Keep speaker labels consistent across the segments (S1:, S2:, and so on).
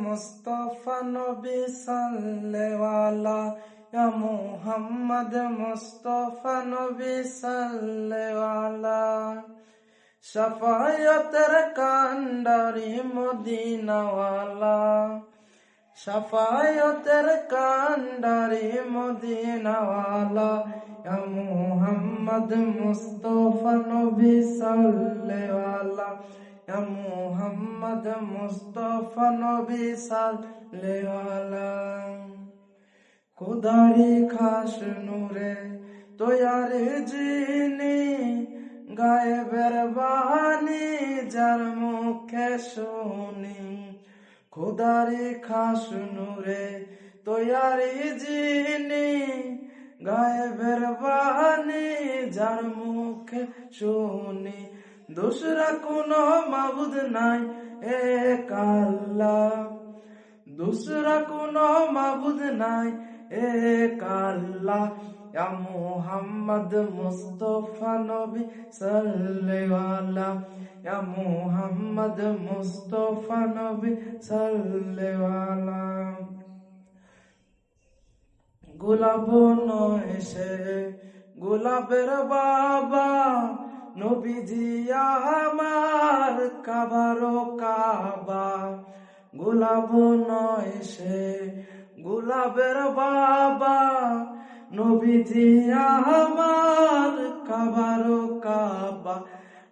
S1: মুস্তফা নবী সাল্লেওয়ালা ইয়া মুহাম্মদ মুস্তফা নবী সাল্লেওয়ালা শাফায়াতের কান্ডারি মদিনাওয়ালা শাফায়াতের কান্ডারি মদিনাওয়ালা ইয়া মুহাম্মদ মুস্তফা নবী সাল্লেওয়ালা ইয়া মুহাম্মদ মুস্তফা নবী সাল্লেওয়ালা খুদারি খাস নূরে তৈয়ারি জিনি গায়েবের বাণী যার মুখে শুনি খুদারি খাস নূরে তৈয়ারি জিনি গায়েবের বাণী যার মুখে শুনি দুসরা কোনো মাবুদ নাই এক আল্লাহ দুসরা কোনো মাবুদ নাই এক আল্লাহ ইয়া মুহাম্মদ মুস্তফা নবী সাল্লেওয়ালা ইয়া মুহাম্মদ মুস্তফা নবী সাল্লেওয়ালা গোলাপ নয় সে গোলাপের বাবা নবীজি আমার কাবারো কাবা গোলাপ নয় সে গোলাপের বাবা নবীজি আমার কাবারো কাবা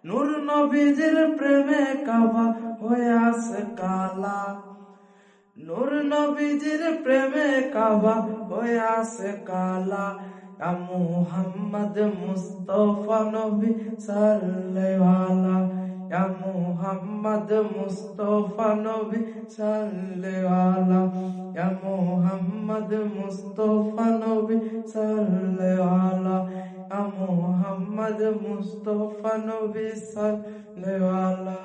S1: নূর নবীজির প্রেমে কাবা হয়ে আসে কালা নূর নবীজির প্রেমে কাবা হয়ে আসে কালা ইয়া মুহাম্মদ মুস্তফা নবী সাল্লেওয়ালা ইয়া মুহাম্মদ মুস্তফা নবী সাল্লেওয়ালা ইয়া মুহাম্মদ মুস্তফা নবী সাল্লেওয়ালা ইয়া মুহাম্মদ মুস্তফা নবী সাল্লেওয়ালা